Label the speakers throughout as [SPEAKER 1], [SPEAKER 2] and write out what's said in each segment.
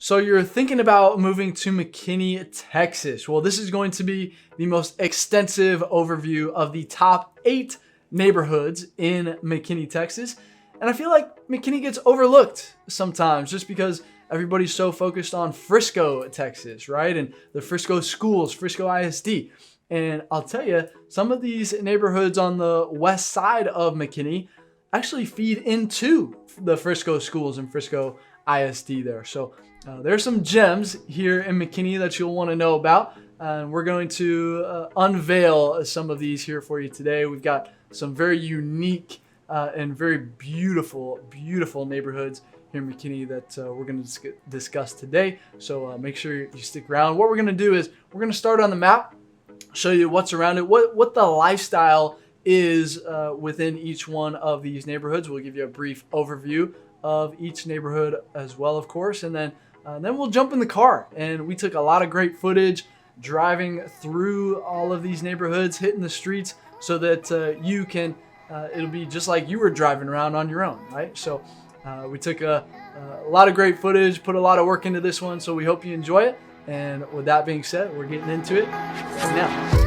[SPEAKER 1] So you're thinking about moving to McKinney, Texas. Well, this is going to be the most extensive overview of the top 8 neighborhoods in McKinney, Texas. And I feel like McKinney gets overlooked sometimes just because everybody's so focused on Frisco, Texas, right? And the Frisco schools, Frisco ISD. And I'll tell you, some of these neighborhoods on the west side of McKinney actually feed into the Frisco schools and Frisco ISD there. So there's some gems here in McKinney that you'll want to know about. And we're going to unveil some of these here for you today. We've got some very unique and very beautiful neighborhoods here in McKinney that we're going to discuss today. So make sure you stick around. What we're going to do is we're going to start on the map, show you what's around it, what the lifestyle is within each one of these neighborhoods. We'll give you a brief overview of each neighborhood as well, of course, and then we'll jump in the car. And we took a lot of great footage driving through all of these neighborhoods, hitting the streets, so that you can, it'll be just like you were driving around on your own, right? So we took a lot of great footage, put a lot of work into this one, so we hope you enjoy it. And with that being said, we're getting into it now.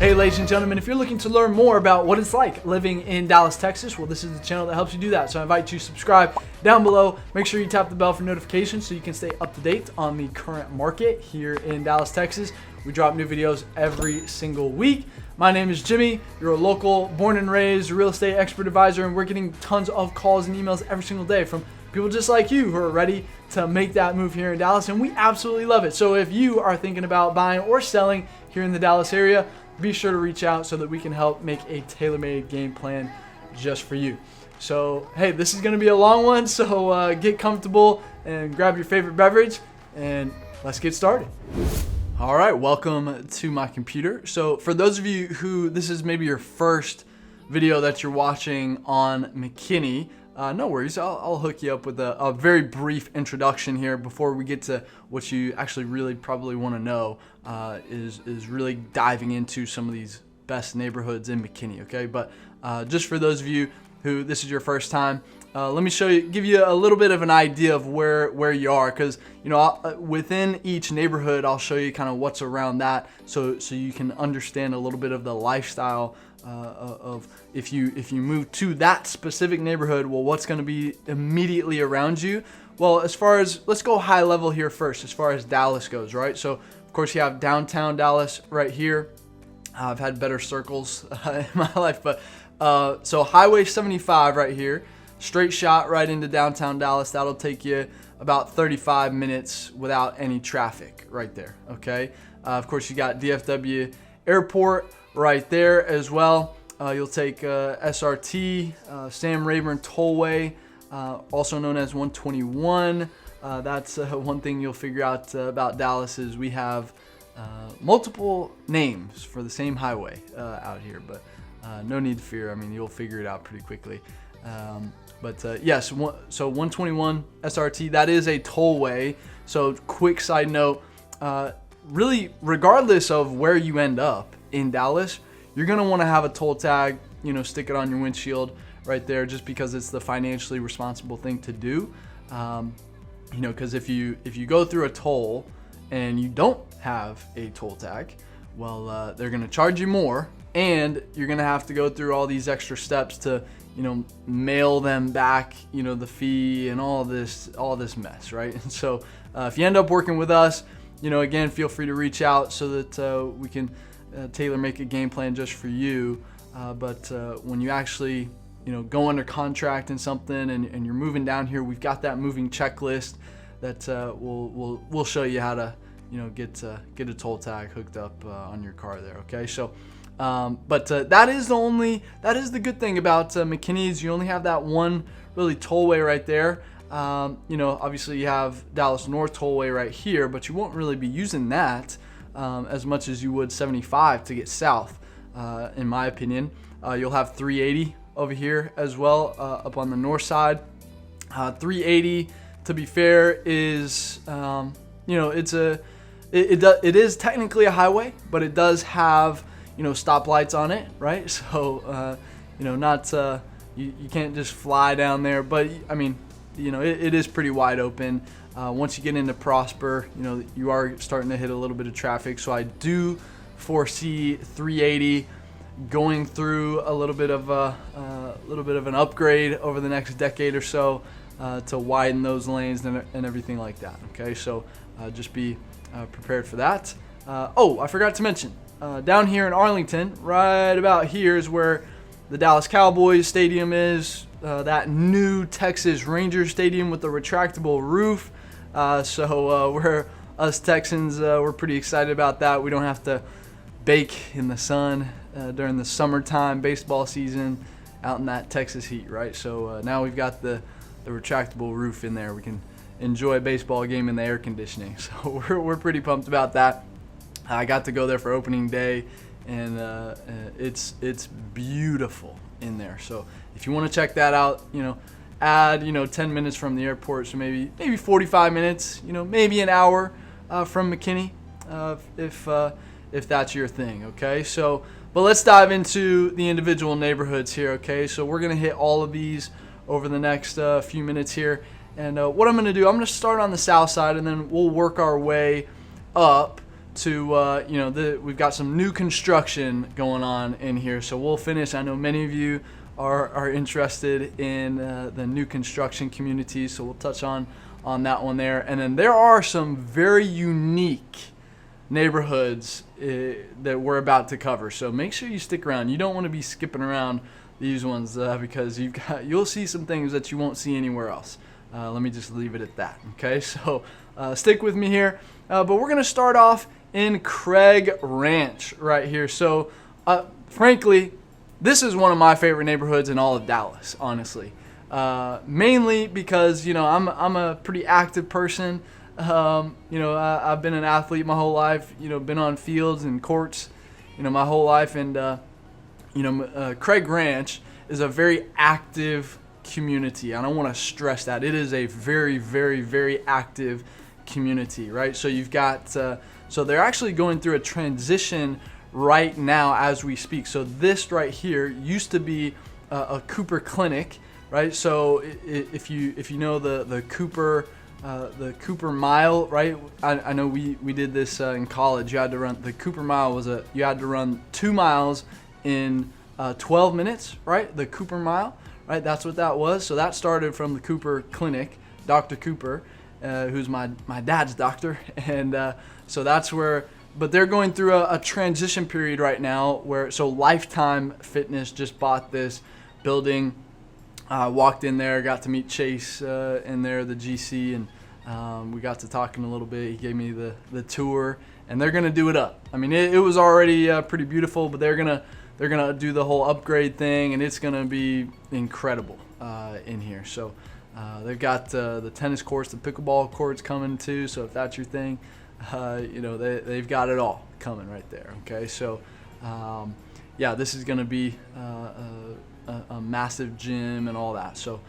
[SPEAKER 1] Hey ladies and gentlemen, if you're looking to learn more about what it's like living in Dallas, Texas, well, this is the channel that helps you do that. So I invite you to subscribe down below. Make sure you tap the bell for notifications so you can stay up to date on the current market here in Dallas, Texas. We drop new videos every single week. My name is Jimmy. You're a local, born and raised real estate expert advisor, and we're getting tons of calls and emails every single day from people just like you who are ready to make that move here in Dallas, and we absolutely love it. So if you are thinking about buying or selling here in the Dallas area, be sure to reach out so that we can help make a tailor-made game plan just for you. So, hey, this is going to be a long one, so get comfortable and grab your favorite beverage, and let's get started. All right, welcome to my computer. So for those of you who this is maybe your first video that you're watching on McKinney, no worries, I'll hook you up with a very brief introduction here before we get to what you actually really probably want to know, is really diving into some of these best neighborhoods in McKinney, okay? But just for those of you who this is your first time, let me give you a little bit of an idea of where you are, because within each neighborhood I'll show you kind of what's around that, so you can understand a little bit of the lifestyle of if you move to that specific neighborhood, well, what's going to be immediately around you. Well, as far as, let's go high level here first, as far as Dallas goes, right? So of course you have downtown Dallas right here. I've had better circles in my life, but so Highway 75 right here, straight shot right into downtown Dallas. That'll take you about 35 minutes without any traffic right there, okay? Of course, you got DFW Airport right there as well. You'll take SRT, Sam Rayburn Tollway, also known as 121. That's one thing you'll figure out about Dallas is we have multiple names for the same highway out here, but no need to fear. I mean, you'll figure it out pretty quickly. Yes, so 121 SRT, that is a tollway. So quick side note, really regardless of where you end up in Dallas, you're going to want to have a toll tag, stick it on your windshield right there, just because it's the financially responsible thing to do. Because if you go through a toll and you don't have a toll tag, well, they're going to charge you more, and you're going to have to go through all these extra steps to mail them back, the fee and all this mess, right? And so if you end up working with us, again, feel free to reach out so that we can make a game plan just for you. But when you actually, go under contract in something and you're moving down here, we've got that moving checklist that we'll show you how to, get a toll tag hooked up on your car there. Okay, so. That is the good thing about McKinney is you only have that one really tollway right there. Obviously you have Dallas North Tollway right here, but you won't really be using that as much as you would 75 to get south, in my opinion. You'll have 380 over here as well, up on the north side. 380, to be fair, is it is technically a highway, but it does have stoplights on it, right? So not you can't just fly down there, but I mean, it is pretty wide open. Once you get into Prosper, you are starting to hit a little bit of traffic. So I do foresee 380 going through a little bit of an upgrade over the next decade or so to widen those lanes and everything like that. Okay, so just be prepared for that. I forgot to mention, down here in Arlington, right about here is where the Dallas Cowboys Stadium is. That new Texas Rangers Stadium with the retractable roof. So we're us Texans, we're pretty excited about that. We don't have to bake in the sun during the summertime baseball season out in that Texas heat, right? So now we've got the retractable roof in there. We can enjoy a baseball game in the air conditioning. So we're pretty pumped about that. I got to go there for opening day, and it's beautiful in there. So if you want to check that out, add 10 minutes from the airport, so maybe 45 minutes, maybe an hour from McKinney, if that's your thing. Okay, so but let's dive into the individual neighborhoods here. Okay, so we're gonna hit all of these over the next few minutes here, and what I'm gonna do, I'm gonna start on the south side, and then we'll work our way up to we've got some new construction going on in here, so we'll finish. I know many of you are interested in the new construction community, so we'll touch on that one there. And then there are some very unique neighborhoods that we're about to cover, so make sure you stick around. You don't want to be skipping around these ones because you'll see some things that you won't see anywhere else. Let me just leave it at that. Okay, so stick with me here, but we're gonna start off in Craig Ranch right here. So frankly, this is one of my favorite neighborhoods in all of Dallas, honestly. Mainly because I'm a pretty active person. I've been an athlete my whole life. Been on fields and courts, my whole life. And Craig Ranch is a very active community. I don't want to stress that. It is a very, very, very active community, right? So you've got so they're actually going through a transition right now as we speak. So this right here used to be a Cooper clinic, right? So if you know the Cooper mile, right? I know we did this in college. You had to run the Cooper mile you had to run 2 miles in 12 minutes, right? The Cooper mile, right? That's what that was. So that started from the Cooper clinic, Dr. Cooper, who's my dad's doctor, and so that's where. But they're going through a transition period right now so Lifetime Fitness just bought this building. Walked in there, got to meet Chase in there, the GC, and we got to talking a little bit. He gave me the tour, and they're gonna do it up. I mean, it was already pretty beautiful, but they're gonna do the whole upgrade thing, and it's gonna be incredible in here. So they've got the tennis courts, the pickleball courts coming too. So if that's your thing. They've got it all coming right there. Okay, so this is going to be a massive gym and all that. So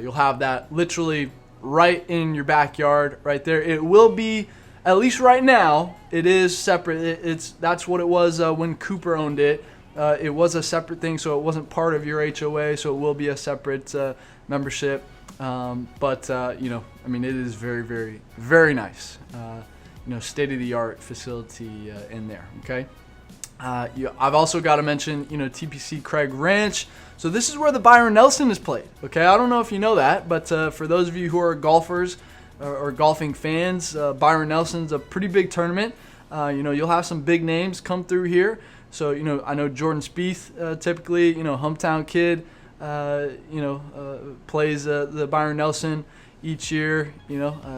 [SPEAKER 1] you'll have that literally right in your backyard, right there. It will be, at least right now, it is separate. That's what it was when Cooper owned it. It was a separate thing, so it wasn't part of your HOA. So it will be a separate membership. But it is very, very, very nice. State-of-the-art facility in there. Okay. I've also got to mention, TPC Craig Ranch. So this is where the Byron Nelson is played. Okay, I don't know if you know that, but for those of you who are golfers or golfing fans, Byron Nelson's a pretty big tournament. You'll have some big names come through here. So I know Jordan Spieth typically, hometown kid, plays the Byron Nelson each year.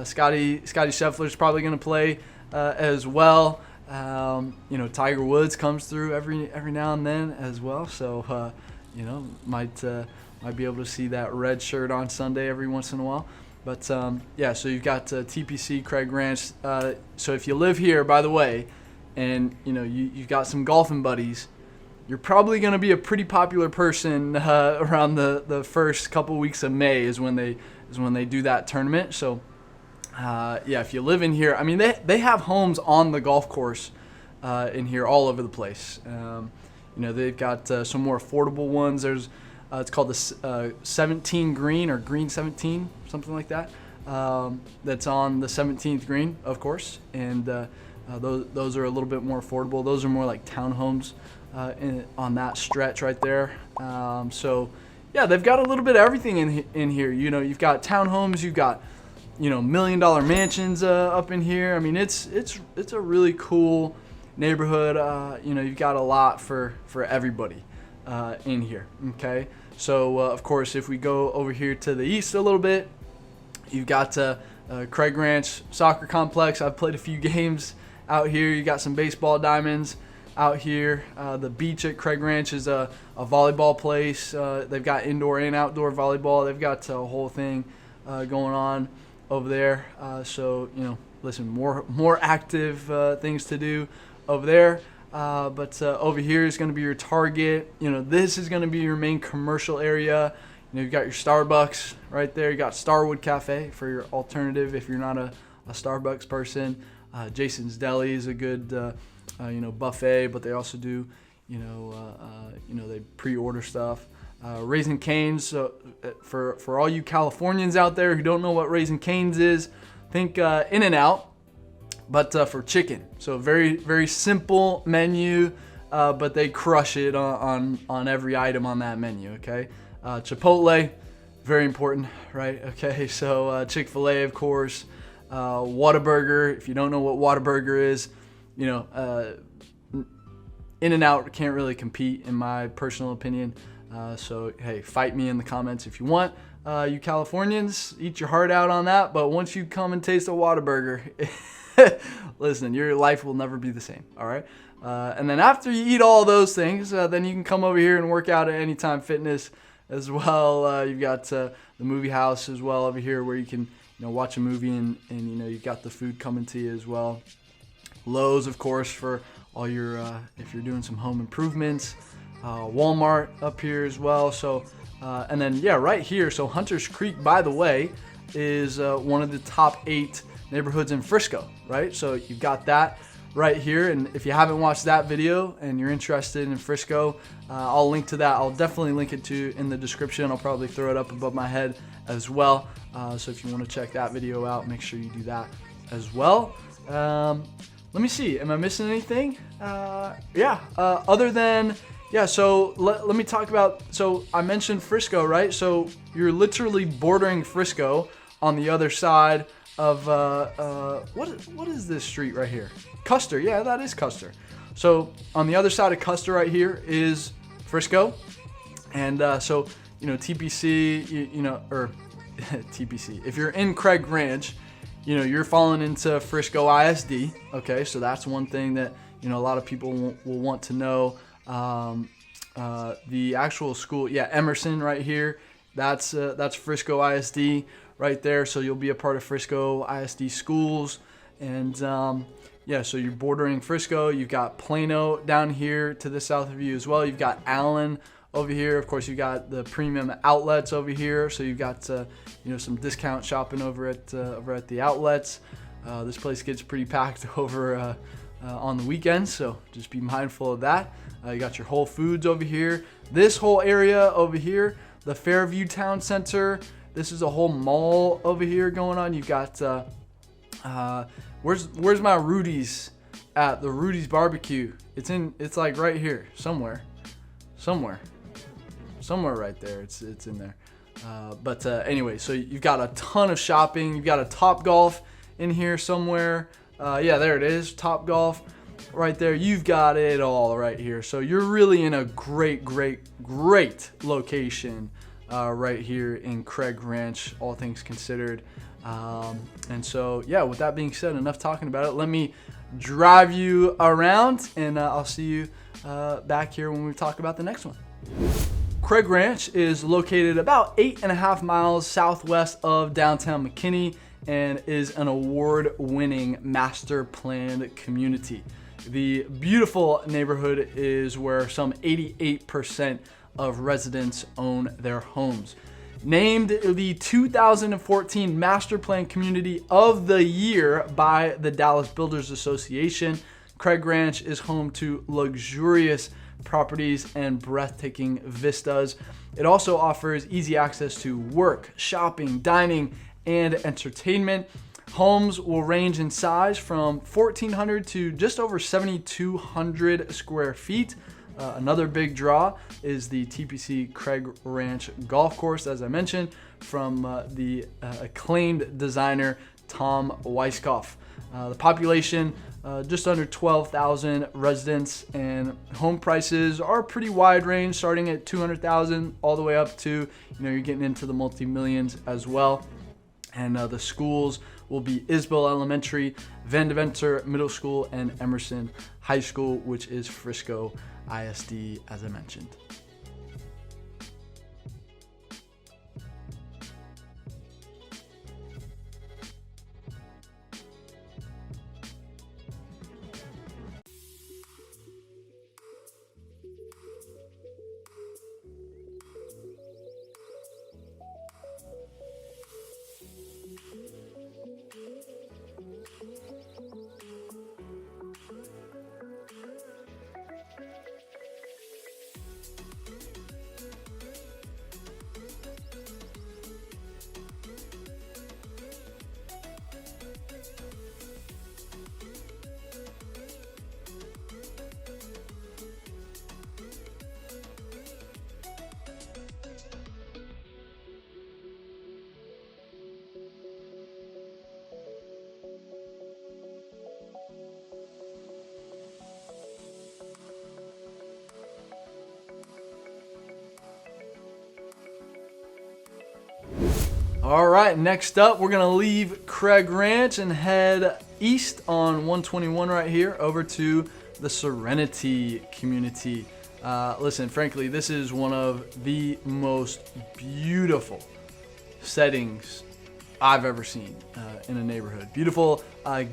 [SPEAKER 1] Scotty Scheffler's probably going to play as well. Tiger Woods comes through every now and then as well. So might be able to see that red shirt on Sunday every once in a while. But so you've got TPC Craig Ranch. So if you live here, by the way, and you've got some golfing buddies, you're probably going to be a pretty popular person around the first couple weeks of May is when they do that tournament. So if you live in here, I mean they have homes on the golf course in here all over the place. they've got some more affordable ones. There's it's called the 17 Green or Green 17, something like that. That's on the 17th green, of course, and those are a little bit more affordable. Those are more like townhomes on that stretch right there. So yeah, they've got a little bit of everything in here. You've got townhomes, you've got $1 million mansions up in here. I mean, it's a really cool neighborhood. You've got a lot for everybody in here. Okay, so of course, if we go over here to the east a little bit, you've got Craig Ranch Soccer Complex. I've played a few games out here. You got some baseball diamonds out here. The beach at Craig Ranch is a volleyball place. They've got indoor and outdoor volleyball. They've got a whole thing going on over there. So listen, more active things to do over there. But over here is going to be your Target. This is going to be your main commercial area. You've got your Starbucks right there. You got Starwood Cafe for your alternative if you're not a Starbucks person. Jason's Deli is a good buffet, but they also do they pre-order stuff. Raising Cane's, for all you Californians out there who don't know what Raising Cane's is, think In-N-Out, but for chicken. So very, very simple menu, but they crush it on every item on that menu. Okay. Chipotle, very important, right? Okay, so Chick-fil-A, of course. Whataburger, if you don't know what Whataburger is, In-N-Out can't really compete, in my personal opinion. So, hey, fight me in the comments if you want. You Californians, eat your heart out on that, but once you come and taste a Whataburger, listen, your life will never be the same, all right? And then after you eat all those things, then you can come over here and work out at Anytime Fitness as well. You've got the movie house as well over here where you can watch a movie and you've got the food coming to you as well. Lowe's, of course, for all your if you're doing some home improvements. Walmart up here as well. So and then right here, so Hunters Creek, by the way, is one of the top 8 neighborhoods in Frisco, right? So you've got that right here, and if you haven't watched that video and you're interested in Frisco, I'll link to that. I'll definitely link it to in the description. I'll probably throw it up above my head as well. So if you want to check that video out, make sure you do that as well. Let me see, am I missing anything? Other than so let me talk about, so I mentioned Frisco, right? So you're literally bordering Frisco on the other side of what is this street right here? Custer. Yeah, that is Custer. So on the other side of Custer right here is Frisco, and so TPC, or TPC. If you're in Craig Ranch, you're falling into Frisco ISD. Okay, so that's one thing that a lot of people will want to know. The actual school, Emerson right here. That's Frisco ISD right there. So you'll be a part of Frisco ISD schools, and so you're bordering Frisco. You've got Plano down here to the south of you as well. You've got Allen over here. Of course, you've got the premium outlets over here. So you've got some discount shopping over at the outlets. This place gets pretty packed over on the weekends, so just be mindful of that. You got your Whole Foods over here. This whole area over here, the Fairview Town Center. This is a whole mall over here going on. You've got where's my Rudy's at? The Rudy's barbecue. It's like right here somewhere right there. It's in there. But anyway, so you've got a ton of shopping. You've got a Top Golf in here somewhere. There it is, Top Golf right there. You've got it all right here. So you're really in a great location right here in Craig Ranch, all things considered. And so, with that being said, enough talking about it. Let me drive you around, and I'll see you back here when we talk about the next one. Craig Ranch is located about 8.5 miles southwest of downtown McKinney and is an award-winning master planned community. The beautiful neighborhood is where some 88% of residents own their homes. Named the 2014 Master Plan Community of the Year by the Dallas Builders Association, Craig Ranch is home to luxurious properties and breathtaking vistas. It also offers easy access to work, shopping, dining, and entertainment. Homes will range in size from 1,400 to just over 7,200 square feet. Another big draw is the TPC Craig Ranch golf course, as I mentioned, from the acclaimed designer Tom Weisskopf. The population, just under 12,000 residents, and home prices are pretty wide range, starting at 200,000 all the way up to, you're getting into the multi-millions as well. And the schools will be Isbell Elementary, Van Deventer Middle School, and Emerson High School, which is Frisco ISD, as I mentioned. All right, next up, we're gonna leave Craig Ranch and head east on 121 right here over to the Serenity community. Listen, frankly, this is one of the most beautiful settings I've ever seen in a neighborhood. Beautiful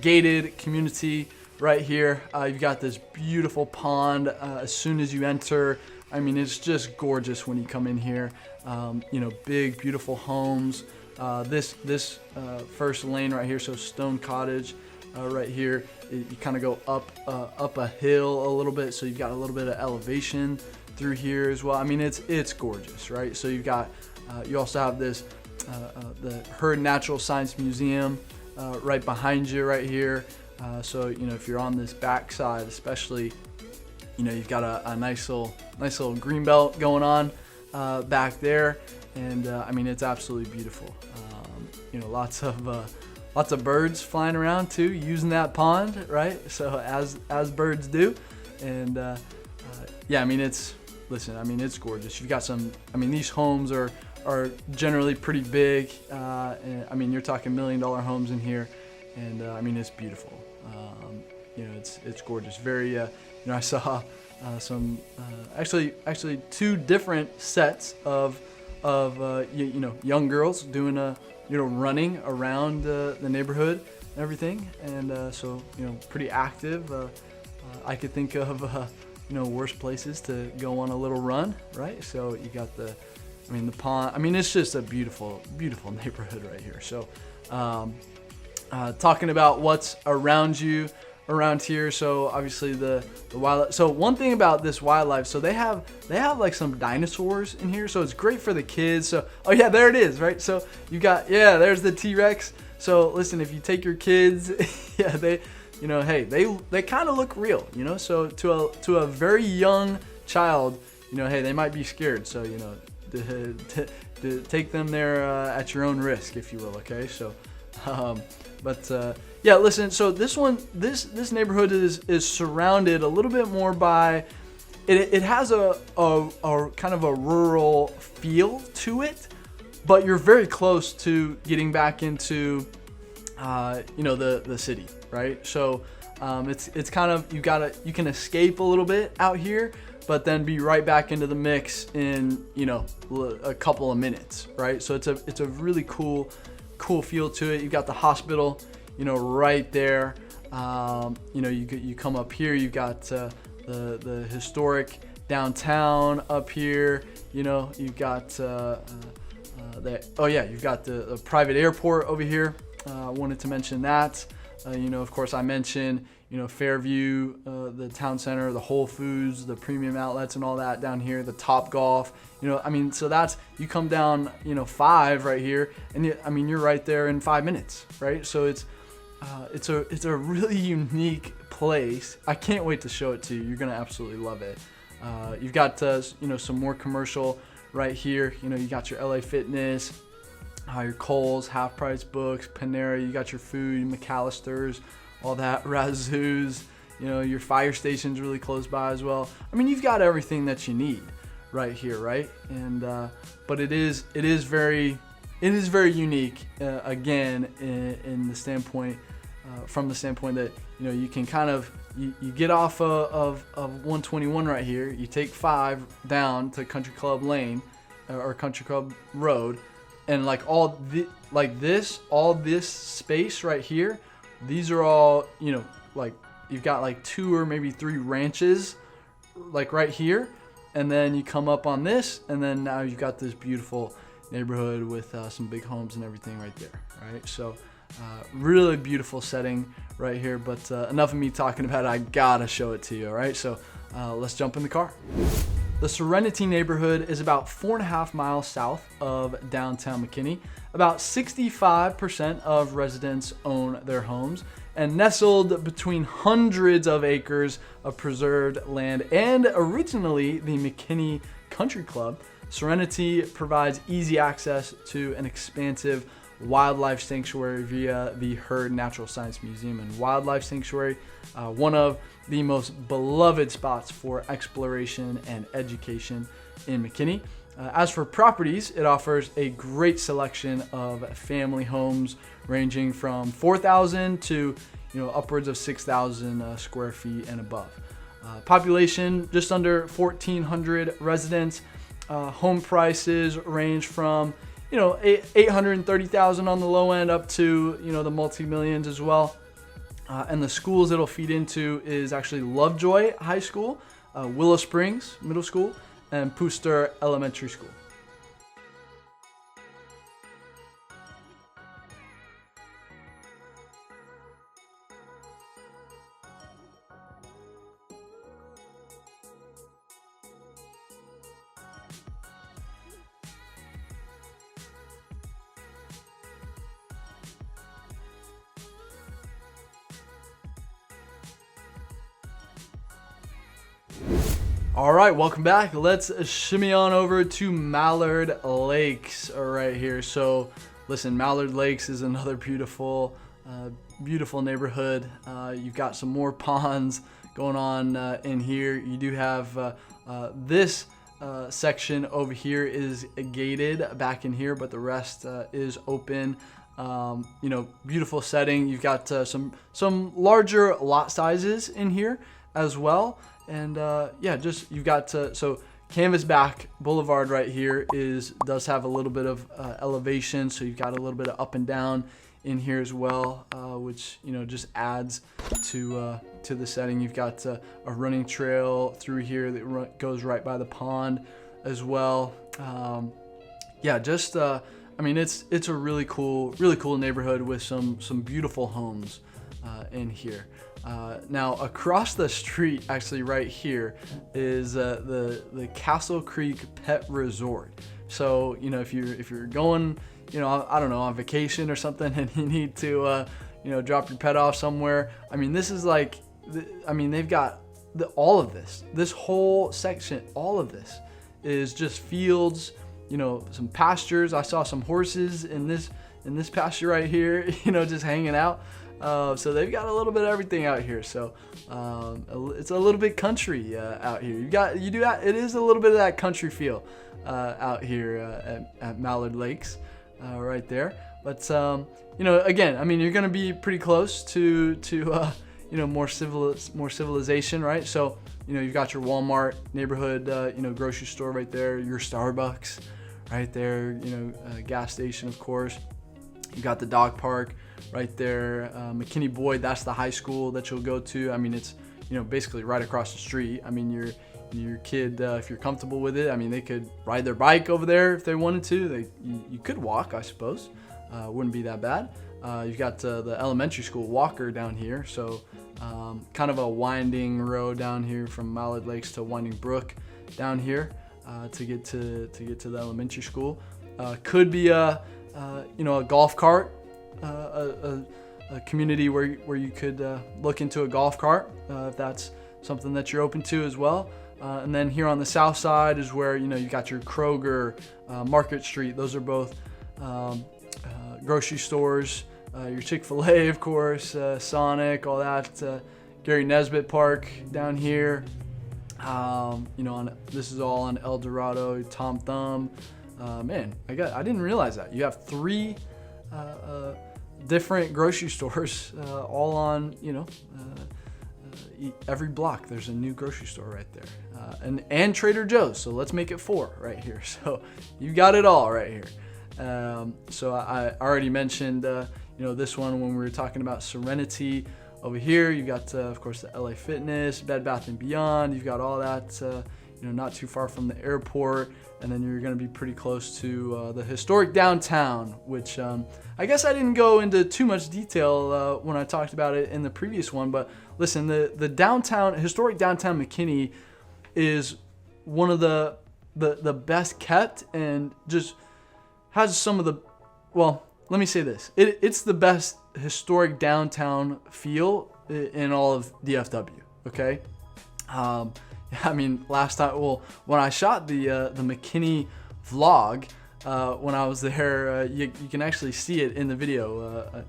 [SPEAKER 1] gated community right here. You've got this beautiful pond as soon as you enter. I mean, it's just gorgeous when you come in here. Big, beautiful homes. This first lane right here, so Stone Cottage right here, you kind of go up a hill a little bit, so you've got a little bit of elevation through here as well. I mean, it's gorgeous, right? So you've got you also have this the Hurd Natural Science Museum right behind you right here. So if you're on this back side, especially, you've got a nice little green belt going on back there. And I mean, it's absolutely beautiful. Lots of birds flying around too, using that pond, right? So as birds do. And I mean, it's gorgeous. You've got these homes are generally pretty big. And, I mean, you're talking $1 million homes in here, and I mean, it's beautiful. It's gorgeous. Very, I saw some actually two different sets of young girls doing running around the neighborhood and everything, and so pretty active. I could think of worse places to go on a little run, right? So you got the pond. I mean, it's just a beautiful neighborhood right here. So talking about what's around here, so obviously the wildlife. So one thing about this wildlife, so they have like some dinosaurs in here, so it's great for the kids. So there it is, right? So you got there's the T-Rex. So listen, if you take your kids, they they kind of look real, so to a very young child, they might be scared, so to take them there at your own risk, if you will. Okay, so listen, so this neighborhood is surrounded a little bit more by, it has a kind of a rural feel to it, but you're very close to getting back into the city, right? So it's kind of, you can escape a little bit out here, but then be right back into the mix in a couple of minutes, right? So it's a really cool feel to it. You've got the hospital right there. You come up here, you've got the historic downtown up here. You've got you've got the private airport over here. I wanted to mention that. Of course, I mentioned Fairview, the town center, the Whole Foods, the premium outlets and all that down here, the Top Golf, so that's, you come down, 5 right here, and you're right there in 5 minutes, right? So it's a really unique place. I can't wait to show it to you. You're gonna absolutely love it. You've got some more commercial right here. You got your LA Fitness, your Kohl's, Half Price Books, Panera. You got your food, McAllister's, all that, Razoo's. Your fire station's really close by as well. You've got everything that you need right here, right? And but it is very unique. Again, in the standpoint, from the standpoint that you can kind of you get off of 121 right here. You take 5 down to Country Club Lane or Country Club Road, and all this space right here. These are all you've got 2 or maybe 3 ranches right here, and then you come up on this, and then now you've got this beautiful neighborhood with some big homes and everything right there, right? So really beautiful setting right here, but enough of me talking about it. I gotta show it to you, all right? So let's jump in the car. The Serenity neighborhood is about 4.5 miles south of downtown McKinney. About 65% of residents own their homes, and nestled between hundreds of acres of preserved land and originally the McKinney Country Club, Serenity provides easy access to an expansive wildlife sanctuary via the Hurd Natural Science Museum and Wildlife Sanctuary, one of the most beloved spots for exploration and education in McKinney. As for properties, it offers a great selection of family homes ranging from 4,000 to upwards of 6,000 square feet and above. Population just under 1,400 residents. Home prices range from $830,000 on the low end up to the multi-millions as well. And the schools it'll feed into is actually Lovejoy High School, Willow Springs Middle School, and Pooster Elementary School. All right, welcome back. Let's shimmy on over to Mallard Lakes right here. So listen, Mallard Lakes is another beautiful neighborhood. You've got some more ponds going on in here. You do have this section over here is gated back in here, but the rest is open. Beautiful setting. You've got some larger lot sizes in here as well. And you've got so Canvasback Boulevard right here does have a little bit of elevation, so you've got a little bit of up and down in here as well, which just adds to the setting. You've got a running trail through here that goes right by the pond as well. It's a really cool neighborhood with some beautiful homes in here. Now across the street, actually right here, is the Castle Creek Pet Resort. So if you're going I don't know, on vacation or something, and you need to drop your pet off somewhere, this is they've got all of this whole section. All of this is just fields, some pastures. I saw some horses in this pasture right here, just hanging out. So they've got a little bit of everything out here. So it's a little bit country out here. It is a little bit of that country feel out here at Mallard Lakes right there. But again, you're going to be pretty close to more civilization, right? So you've got your Walmart neighborhood, grocery store right there, your Starbucks right there, gas station, of course. You got the dog park right there, McKinney Boyd. That's the high school that you'll go to. It's basically right across the street. Your kid, if you're comfortable with it, they could ride their bike over there if they wanted to. You could walk, I suppose. wouldn't be that bad. You've got the elementary school, Walker, down here. So kind of a winding road down here from Mallard Lakes to Winding Brook down here to get to the elementary school. Could be a golf cart, a community where you could look into a golf cart if that's something that you're open to as well. And then here on the south side is where you got your Kroger, Market Street. Those are both grocery stores. Your Chick-fil-A, of course, Sonic, all that. Gary Nesbitt Park down here. This is all on El Dorado, Tom Thumb. Man, I didn't realize that you have 3 different grocery stores, all on every block. There's a new grocery store right there, and Trader Joe's. So let's make it 4 right here. So you got it all right here. So I already mentioned this one when we were talking about Serenity. Over here, you got, of course, the LA Fitness, Bed Bath & Beyond. You've got all that, not too far from the airport. And then you're going to be pretty close to the Historic Downtown, which I guess I didn't go into too much detail when I talked about it in the previous one. But listen, the Historic Downtown McKinney is one of the best kept and just has some of the, well, let me say this. It's the best historic downtown feel in all of DFW, okay? Last time, when I shot the McKinney vlog, when I was there, you can actually see it in the video.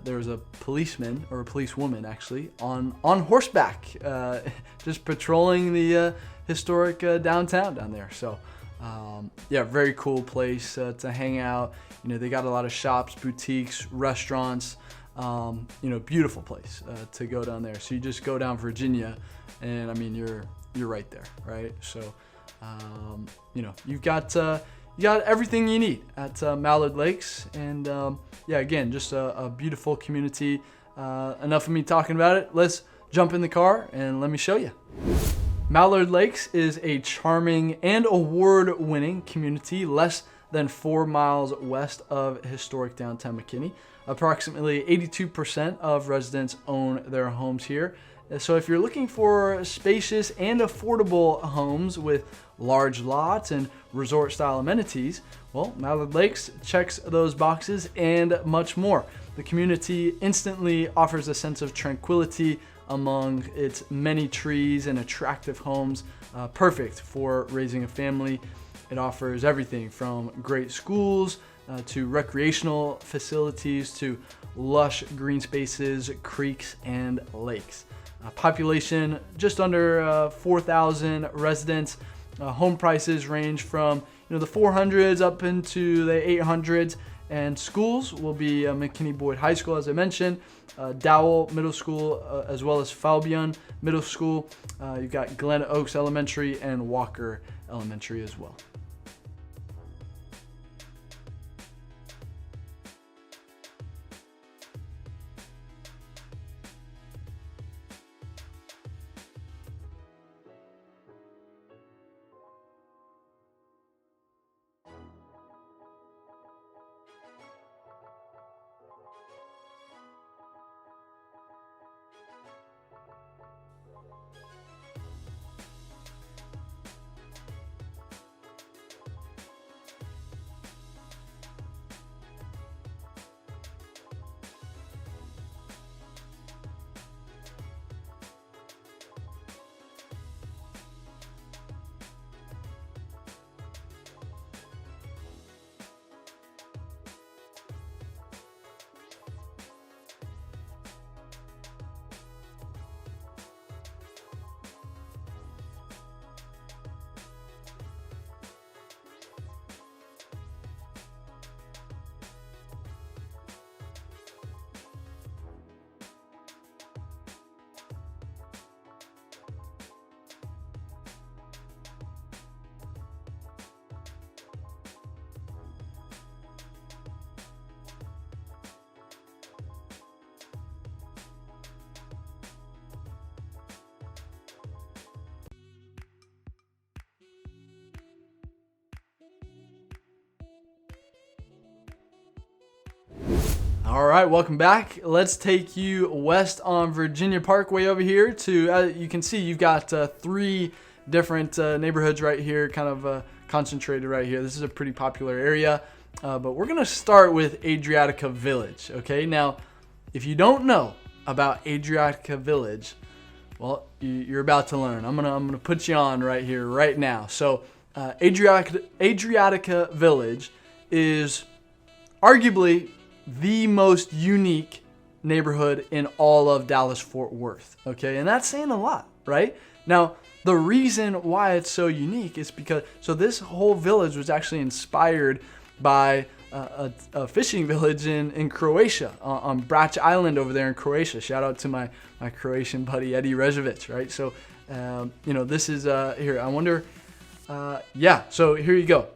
[SPEAKER 1] There was a policeman, or a policewoman actually, on horseback, just patrolling the historic downtown down there. So very cool place to hang out. They got a lot of shops, boutiques, restaurants. Beautiful place to go down there. So you just go down Virginia, and you're right there, right? So you've got everything you need at Mallard Lakes, and again, just a beautiful community. Enough of me talking about it. Let's jump in the car and let me show you. Mallard Lakes is a charming and award-winning community less than 4 miles west of historic downtown McKinney. Approximately 82% of residents own their homes here. So if you're looking for spacious and affordable homes with large lots and resort-style amenities, well, Mallard Lakes checks those boxes and much more. The community instantly offers a sense of tranquility among its many trees and attractive homes, perfect for raising a family. It offers everything from great schools to recreational facilities to lush green spaces, creeks, and lakes. Population just under 4,000 residents. Home prices range from the 400s up into the 800s. And schools will be McKinney Boyd High School, as I mentioned, Dowell Middle School, as well as Falbion Middle School. You've got Glen Oaks Elementary and Walker Elementary as well. All right, welcome back. Let's take you west on Virginia Parkway over here to, you can see you've got 3 different neighborhoods right here, kind of concentrated right here. This is a pretty popular area, but we're going to start with Adriatica Village, okay? Now, if you don't know about Adriatica Village, well, you're about to learn. I'm gonna put you on right here, right now. So, Adriatica Village is arguably the most unique neighborhood in all of Dallas-Fort Worth, okay? And that's saying a lot, right? Now, the reason why it's so unique is because, so this whole village was actually inspired by a fishing village in Croatia, on Brač Island over there in Croatia. Shout out to my Croatian buddy, Eddie Rezovic, right? So, this is, here, I wonder, so here you go.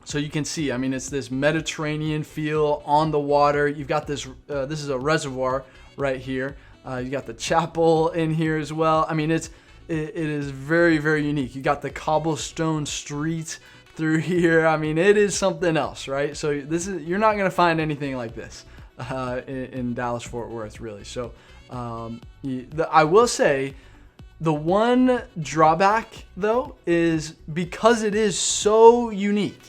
[SPEAKER 1] So you can see, I mean, it's this Mediterranean feel on the water. You've got this, this is a reservoir right here. You got the chapel in here as well. I mean, it is very, very unique. You got the cobblestone streets through here. I mean, it is something else, right? So you're not going to find anything like this in Dallas-Fort Worth, really. So I will say the one drawback, though, is because it is so unique,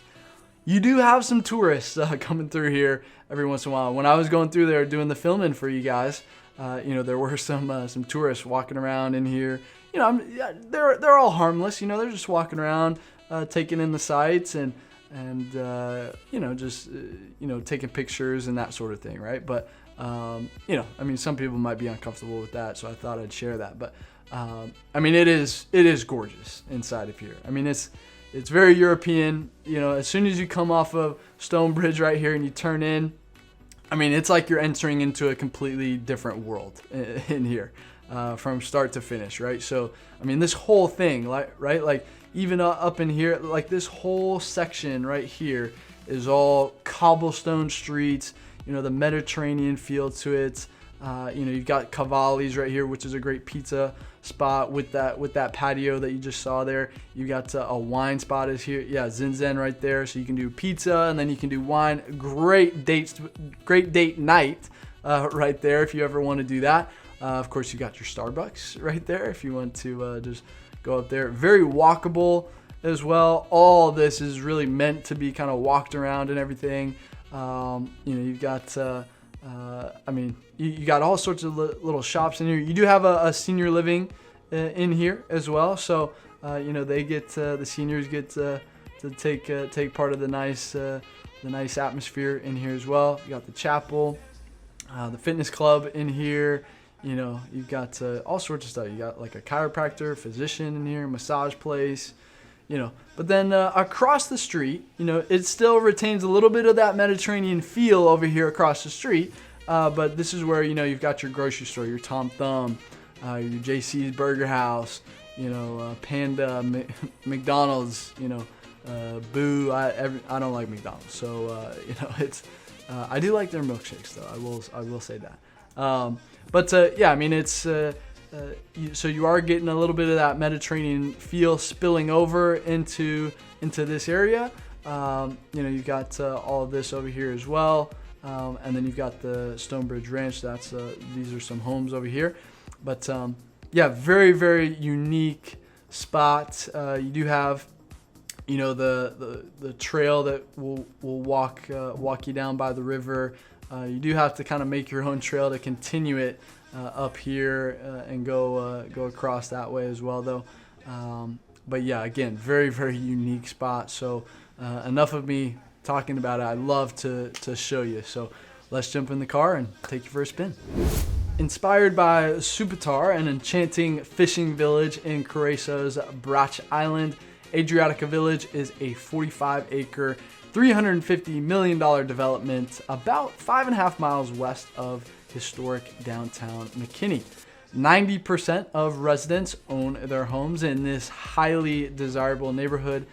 [SPEAKER 1] you do have some tourists coming through here every once in a while. When I was going through there doing the filming for you guys, there were some tourists walking around in here. They're all harmless. They're just walking around, taking in the sights and just taking pictures and that sort of thing, right? But some people might be uncomfortable with that, so I thought I'd share that. But it is gorgeous inside of here. I mean, it's very European. As soon as you come off of Stonebridge right here and you turn in, I mean, it's like you're entering into a completely different world in here, from start to finish, right? So, I mean, this whole thing, like even up in here, like this whole section right here is all cobblestone streets, the Mediterranean feel to it. You've got Cavalli's right here, which is a great pizza spot with that patio that you just saw there. You got a wine spot is here. Yeah, Zinzen right there. So you can do pizza and then you can do wine. Great date night right there if you ever want to do that. Of course, you got your Starbucks right there if you want to just go up there. Very walkable as well. All of this is really meant to be kind of walked around and everything. You've got you got all sorts of little shops in here. You do have a senior living in here as well. So, they get the seniors get to take part of the nice atmosphere in here as well. You got the chapel, the fitness club in here. You've got all sorts of stuff. You got like a chiropractor, physician in here, massage place. But then across the street, it still retains a little bit of that Mediterranean feel over here across the street. But this is where, you've got your grocery store, your Tom Thumb, your JC's Burger House, Panda, McDonald's, Boo. I don't like McDonald's. So, I do like their milkshakes though. I will say that. So you are getting a little bit of that Mediterranean feel spilling over into this area. You've got all of this over here as well. And then you've got the Stonebridge Ranch. These are some homes over here. But very, very unique spot. You do have, the trail that will walk you down by the river. You do have to kind of make your own trail to continue it up here and go across that way as well, though. But yeah, again, very, very unique spot. So enough of me talking about it. I'd love to show you. So let's jump in the car and take you for a spin. Inspired by Supetar, an enchanting fishing village in Croatia's Brač Island, Adriatica Village is a 45-acre, $350 million development about 5.5 miles west of historic downtown McKinney. 90% of residents own their homes in this highly desirable neighborhood,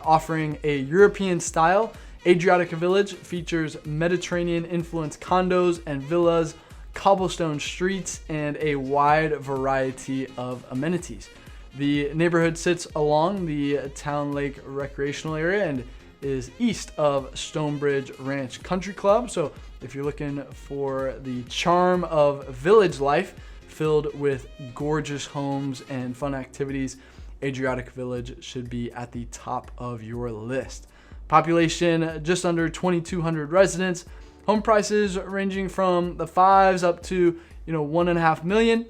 [SPEAKER 1] offering a European style. Adriatica Village features Mediterranean-influenced condos and villas, cobblestone streets, and a wide variety of amenities. The neighborhood sits along the Town Lake recreational area and is east of Stonebridge Ranch Country Club. So if you're looking for the charm of village life filled with gorgeous homes and fun activities, Adriatica Village should be at the top of your list. Population just under 2,200 residents. Home prices ranging from the fives up to 1.5 million.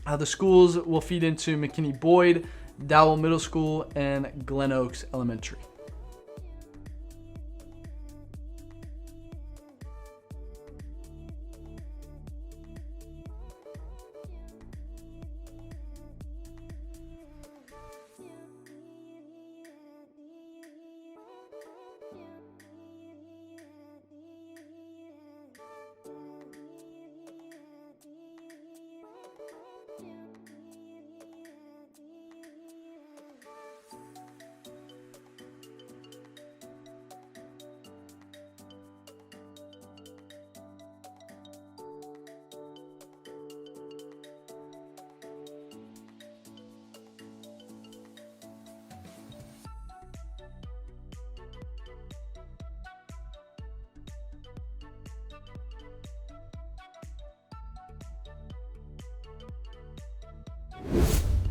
[SPEAKER 1] The schools will feed into McKinney Boyd, Dowell Middle School, and Glen Oaks Elementary.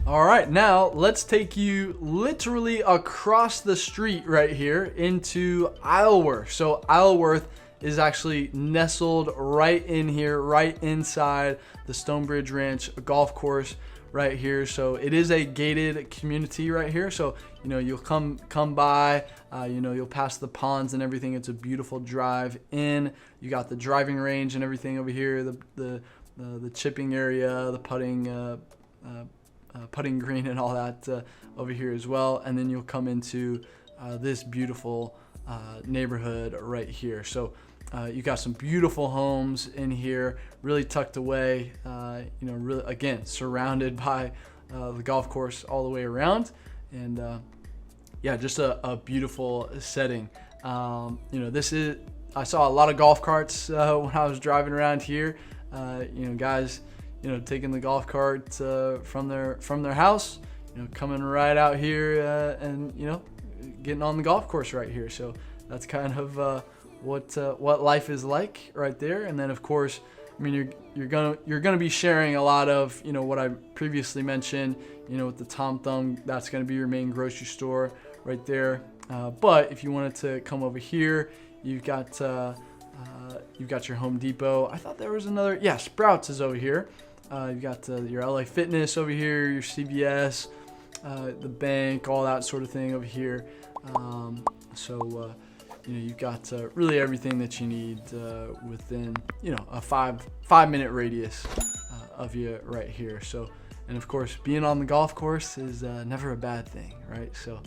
[SPEAKER 1] All right, now let's take you literally across the street right here into Isleworth. So Isleworth is actually nestled right in here, right inside the Stonebridge Ranch golf course right here. So it is a gated community right here. So you'll come by, you'll pass the ponds and everything. It's a beautiful drive in. You got the driving range and everything over here, the chipping area, the putting green and all that over here as well. And then you'll come into this beautiful neighborhood right here. So you got some beautiful homes in here, really tucked away, really, again, surrounded by the golf course all the way around. And yeah, just a beautiful setting. I saw a lot of golf carts when I was driving around here. Guys taking the golf cart from their house, coming right out here and getting on the golf course right here. So that's kind of what life is like right there. And then of course, I mean, you're gonna be sharing a lot of what I previously mentioned. With the Tom Thumb, that's gonna be your main grocery store right there. But if you wanted to come over here, you've got your Home Depot. I thought there was another. Yeah, Sprouts is over here. You've got your LA Fitness over here, your CVS, the bank, all that sort of thing over here. You've got really everything that you need within a 5-minute radius of you right here. So, and of course, being on the golf course is never a bad thing, right? So,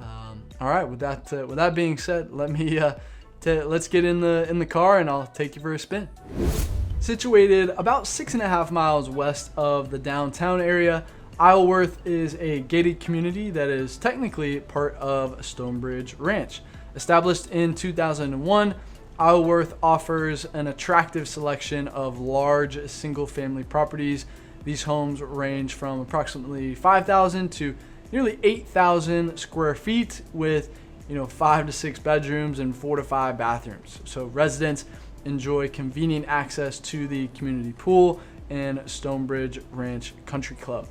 [SPEAKER 1] all right. With that being said, let's get in the car and I'll take you for a spin. Situated about 6.5 miles west of the downtown area, Isleworth is a gated community that is technically part of Stonebridge Ranch. Established in 2001, Isleworth offers an attractive selection of large single-family properties. These homes range from approximately 5,000 to nearly 8,000 square feet with 5 to 6 bedrooms and 4 to 5 bathrooms. So residents enjoy convenient access to the community pool and Stonebridge Ranch Country Club.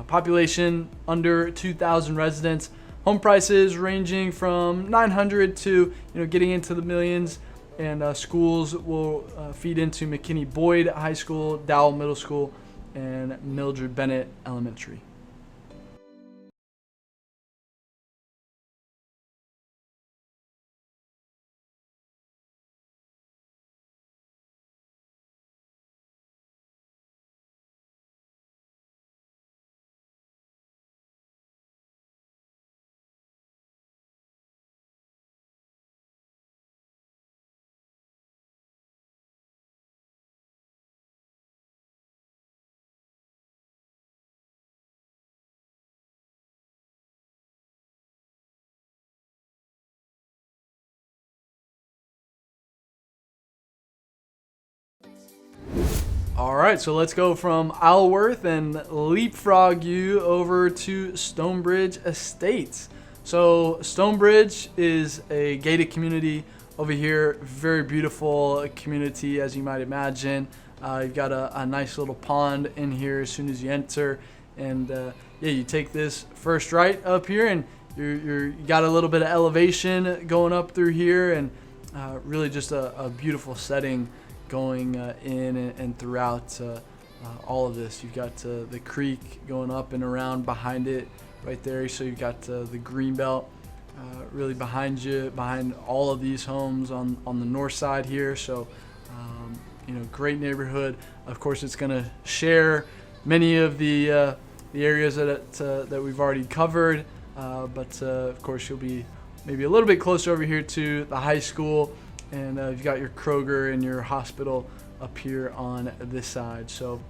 [SPEAKER 1] Population under 2,000 residents. Home prices ranging from 900 to getting into the millions. And schools will feed into McKinney Boyd High School, Dowell Middle School, and Mildred Bennett Elementary. All right, so let's go from Isleworth and leapfrog you over to Stonebridge Estates. So Stonebridge is a gated community over here. Very beautiful community, as you might imagine. You've got a nice little pond in here as soon as you enter. And yeah, you take this first right up here, and you got a little bit of elevation going up through here, and really just a beautiful setting going in and throughout all of this. You've got the creek going up and around behind it right there. So you've got the green belt really behind you, behind all of these homes on the north side here. So you know, great neighborhood. Of course, it's going to share many of the areas that we've already covered, but of course you'll be maybe a little bit closer over here to the high school, and you've got your Kroger and your hospital up here on this side. So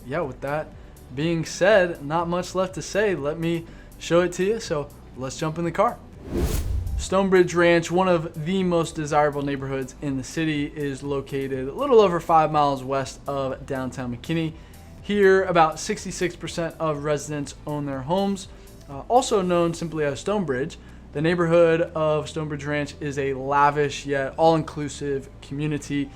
[SPEAKER 1] yeah, with that being said, not much left to say. Let me show it to you. So let's jump in the car. Stonebridge Ranch, one of the most desirable neighborhoods in the city, is located a little over 5 miles west of downtown McKinney. Here, about 66% of residents own their homes. Also known simply as Stonebridge, the neighborhood of Stonebridge Ranch is a lavish yet all-inclusive community.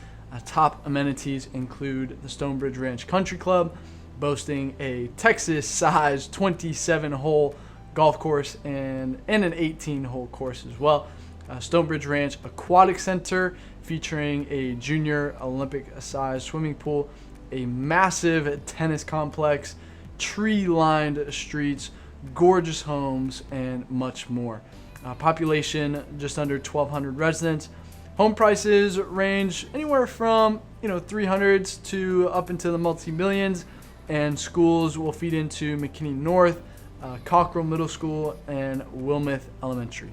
[SPEAKER 1] Top amenities include the Stonebridge Ranch Country Club, boasting a Texas-sized 27-hole golf course and an 18-hole course as well. Stonebridge Ranch Aquatic Center, featuring a junior Olympic-sized swimming pool, a massive tennis complex, tree-lined streets, gorgeous homes, and much more. Population just under 1,200 residents. Home prices range anywhere from 300s to up into the multi-millions, and schools will feed into McKinney North, Cockrell Middle School, and Wilmeth Elementary.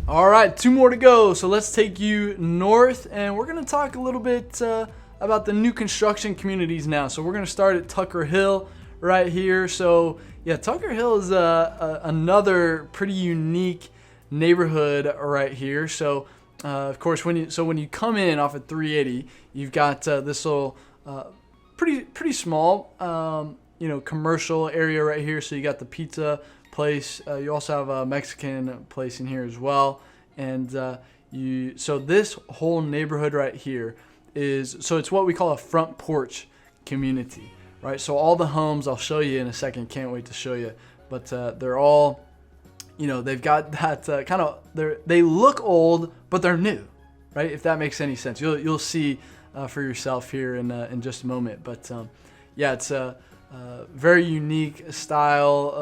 [SPEAKER 1] All right, 2 more to go. So let's take you north, and we're going to talk a little bit about the new construction communities now. So we're going to start at Tucker Hill right here. So yeah, Tucker Hill is another pretty unique neighborhood right here. So of course, when you come in off of 380, you've got this little pretty small commercial area right here. So you got the pizza place. You also have a Mexican place in here as well, and so this whole neighborhood right here it's what we call a front porch community, right? So all the homes, I'll show you in a second, can't wait to show you, but they're all, they've got that kind of, they look old but they're new, right? If that makes any sense. You'll see for yourself here in just a moment, but yeah, it's a very unique style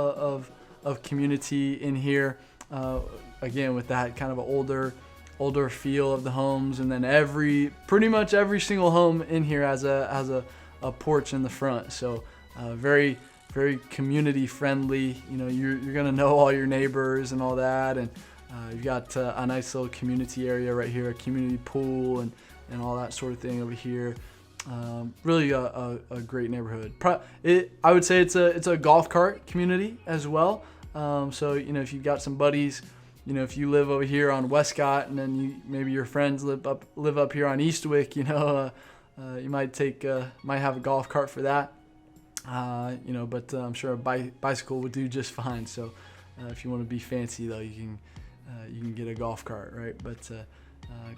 [SPEAKER 1] of community in here, again with that kind of older feel of the homes, and then pretty much every single home in here has a porch in the front. So very community friendly. You're gonna know all your neighbors and all that, and you've got a nice little community area right here, a community pool and all that sort of thing over here. Really a great neighborhood. I would say it's a golf cart community as well. So if you've got some buddies, if you live over here on Westcott, and then maybe your friends live up here on Eastwick, you might have a golf cart for that. But I'm sure a bicycle would do just fine. So if you want to be fancy though, you can get a golf cart, right? But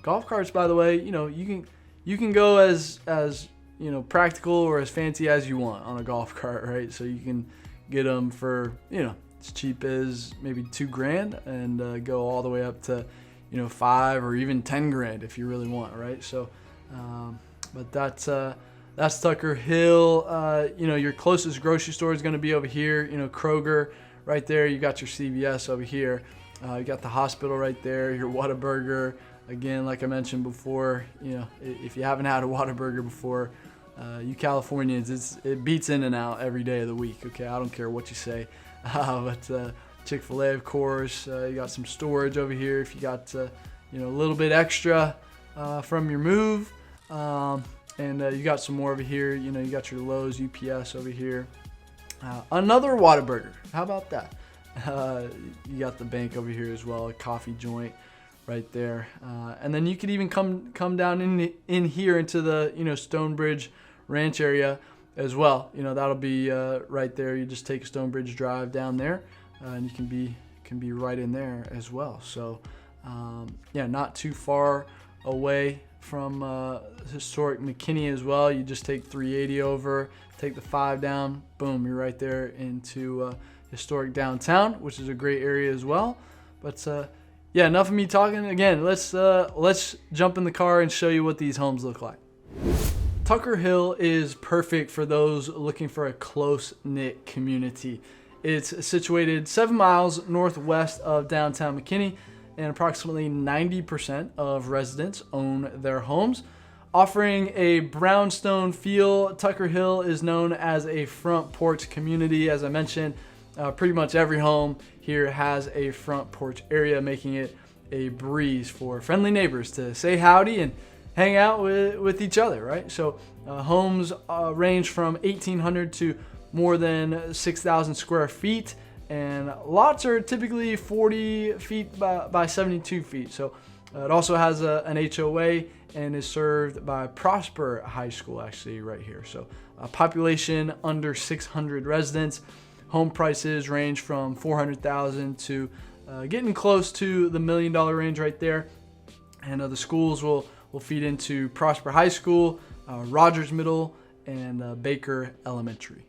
[SPEAKER 1] golf carts, by the way, you can go as practical or as fancy as you want on a golf cart, right? So you can get them for as cheap as maybe $2,000 and go all the way up to $5 or even $10,000 if you really want, right? So but that's Tucker Hill. Your closest grocery store is going to be over here. Kroger right there. You got your CVS over here. You got the hospital right there. Your Whataburger. Again, like I mentioned before, if you haven't had a Whataburger before, you Californians, it beats In-N-Out every day of the week. Okay, I don't care what you say. But Chick-fil-A, of course. You got some storage over here if you got a little bit extra from your move. And you got some more over here. You got your Lowe's, UPS over here. Another Whataburger. How about that? You got the bank over here as well, a coffee joint right there. And then you could even come down in here into the Stonebridge Ranch area as well. That'll be right there. You just take a Stonebridge Drive down there, and you can be right in there as well. So not too far away from historic McKinney as well. You just take 380 over, take the 5 down, boom, you're right there into historic downtown, which is a great area as well. But enough of me talking. Again, let's jump in the car and show you what these homes look like. Tucker Hill is perfect for those looking for a close-knit community. It's situated 7 miles northwest of downtown McKinney, and approximately 90% of residents own their homes. Offering a brownstone feel, Tucker Hill is known as a front porch community. As I mentioned, pretty much every home here has a front porch area, making it a breeze for friendly neighbors to say howdy and hang out with each other, right? So homes range from 1,800 to more than 6,000 square feet, and lots are typically 40 feet by 72 feet. So it also has an HOA and is served by Prosper High School, actually, right here. So a population under 600 residents. Home prices range from $400,000 to getting close to the $1 million range right there. And the schools will feed into Prosper High School, Rogers Middle, and Baker Elementary.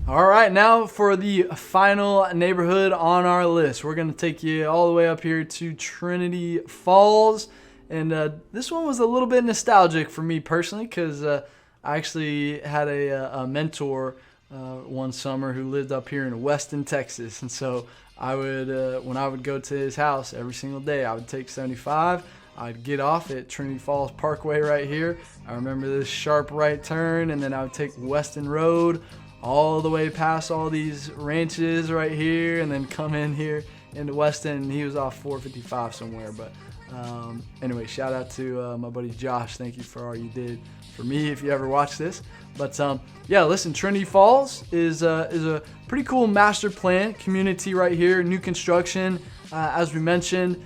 [SPEAKER 1] All right, now for the final neighborhood on our list. We're going to take you all the way up here to Trinity Falls. And this one was a little bit nostalgic for me personally, because I actually had a mentor one summer who lived up here in Weston, Texas. And so I would, when I would go to his house every single day, I would take 75. I'd get off at Trinity Falls Parkway right here. I remember this sharp right turn, and then I would take Weston Road all the way past all these ranches right here, and then come in here into Weston. And he was off 455 somewhere. But anyway, shout out to my buddy Josh. Thank you for all you did for me if you ever watch this. But listen, Trinity Falls is a pretty cool master plan community right here. New construction, as we mentioned.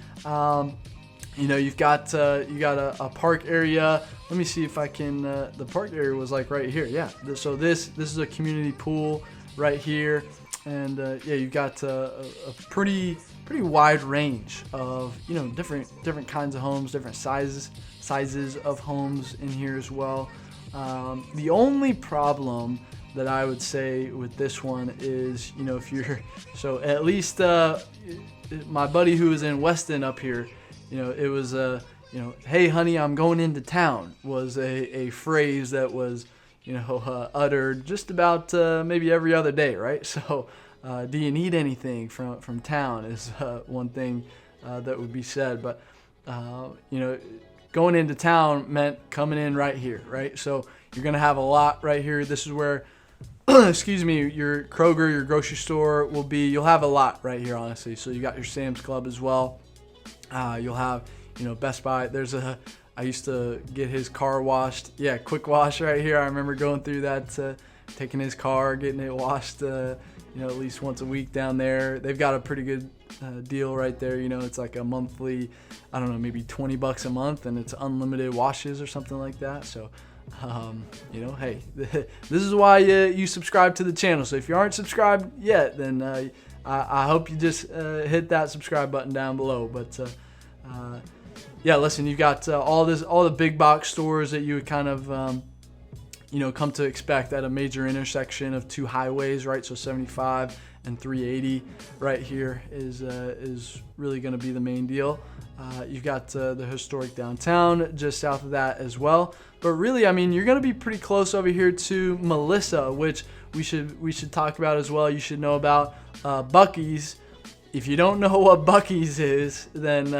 [SPEAKER 1] You've got a park area. Let me see if I can. The park area was like right here. Yeah. So this is a community pool right here, and you've got a pretty wide range of different kinds of homes, different sizes, sizes of homes in here as well. The only problem that I would say with this one is, if you're, so at least my buddy who was in Weston up here, it was hey honey, I'm going into town was a phrase that was, uttered just about maybe every other day, right? So do you need anything from town is one thing that would be said. But going into town meant coming in right here, right? So you're gonna have a lot right here. This is where excuse me, your Kroger, your grocery store will be. You'll have a lot right here, honestly. So you got your Sam's Club as well. You'll have Best Buy. I used to get his car washed. Yeah, quick wash right here. I remember going through that, taking his car, getting it washed, at least once a week down there. They've got a pretty good deal right there. It's like a monthly, I don't know, maybe $20 a month, and it's unlimited washes or something like that. So, hey, this is why you subscribe to the channel. So if you aren't subscribed yet, then I hope you just hit that subscribe button down below. But yeah, listen, you've got all the big box stores that you would kind of come to expect at a major intersection of two highways, right? So 75 and 380 right here is really going to be the main deal. You've got the historic downtown just south of that as well. But really, I mean, you're going to be pretty close over here to Melissa, which we should talk about as well. You should know about Buc-ee's. If you don't know what Buc-ee's is, then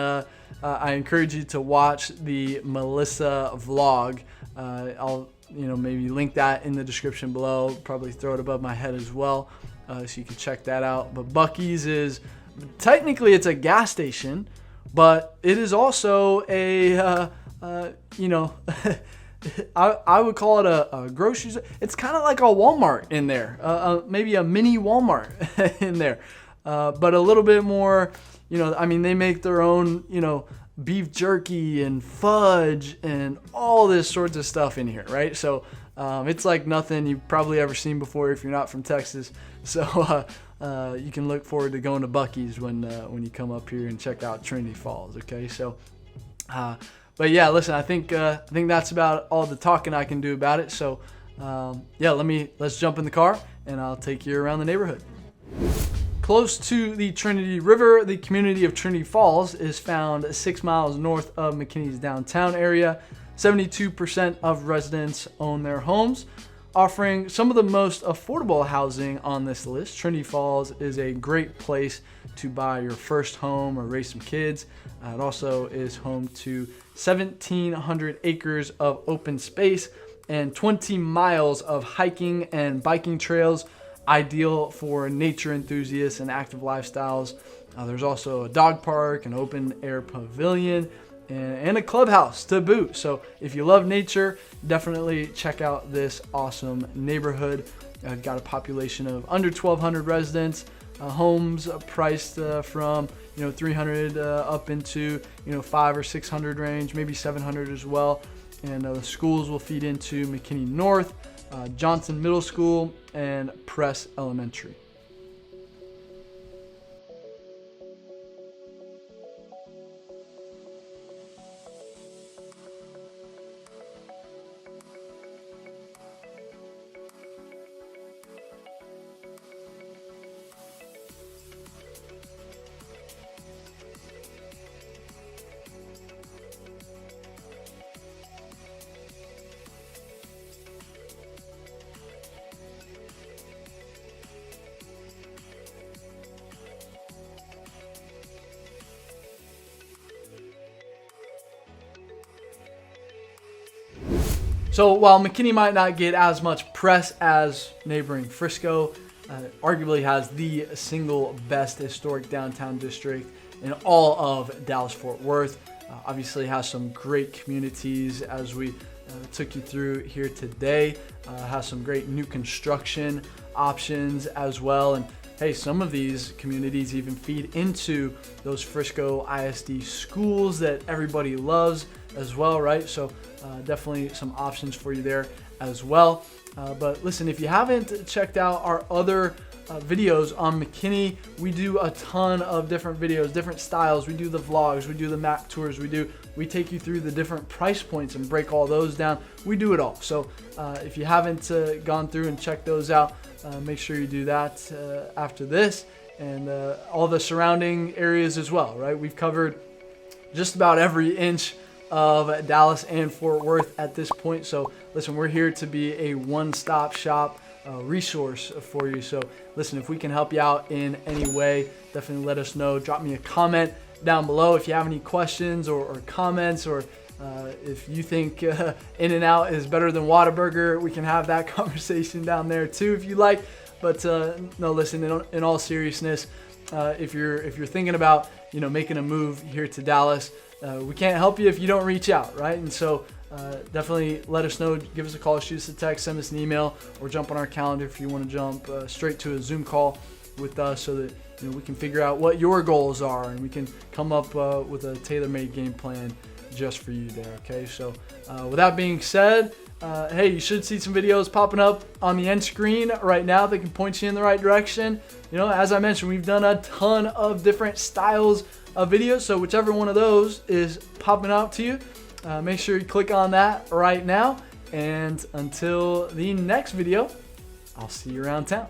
[SPEAKER 1] I encourage you to watch the Melissa vlog. I'll maybe link that in the description below. Probably throw it above my head as well, so you can check that out. But Buc-ee's is technically it's a gas station, but it is also a I would call it a grocery store. It's kind of like a Walmart in there, maybe a mini Walmart in there, but a little bit more. I mean, they make their own, beef jerky and fudge and all this sorts of stuff in here, right? So it's like nothing you've probably ever seen before if you're not from Texas. So you can look forward to going to Buc-ee's when you come up here and check out Trinity Falls. Okay, so but yeah, listen, I think that's about all the talking I can do about it. So yeah, let's jump in the car and I'll take you around the neighborhood. Close to the Trinity River, the community of Trinity Falls is found 6 miles north of McKinney's downtown area. 72% of residents own their homes, offering some of the most affordable housing on this list. Trinity Falls is a great place to buy your first home or raise some kids. It also is home to 1,700 acres of open space and 20 miles of hiking and biking trails, ideal for nature enthusiasts and active lifestyles. There's also a dog park, an open air pavilion, and a clubhouse to boot. So if you love nature, definitely check out this awesome neighborhood. I've got a population of under 1,200 residents. Homes priced from 300 up into 500 or 600 range, maybe 700 as well. And the schools will feed into McKinney North, Johnson Middle School, and Press Elementary. So while McKinney might not get as much press as neighboring Frisco, arguably has the single best historic downtown district in all of Dallas-Fort Worth. Obviously has some great communities as we took you through here today. Has some great new construction options as well. And hey, some of these communities even feed into those Frisco ISD schools that everybody loves as well, right? So definitely some options for you there as well. But listen, if you haven't checked out our other videos on McKinney. We do a ton of different videos, different styles. We do the vlogs, we do the map tours, we take you through the different price points and break all those down. We do it all. So if you haven't gone through and checked those out, make sure you do that after this, and all the surrounding areas as well, right? We've covered just about every inch of Dallas and Fort Worth at this point. So listen, we're here to be a one-stop shop resource for you. So listen, if we can help you out in any way, definitely let us know. Drop me a comment down below if you have any questions or comments, or if you think In-N-Out is better than Whataburger, we can have that conversation down there too if you like. But no, listen, in all seriousness, if you're thinking about making a move here to Dallas, we can't help you if you don't reach out, right? And so definitely let us know. Give us a call, shoot us a text, send us an email, or jump on our calendar if you want to jump straight to a Zoom call with us, so that we can figure out what your goals are and we can come up with a tailor-made game plan just for you there. Okay, so with that being said, hey, you should see some videos popping up on the end screen right now that can point you in the right direction. As I mentioned, we've done a ton of different styles of videos, so whichever one of those is popping out to you, make sure you click on that right now. And until the next video, I'll see you around town.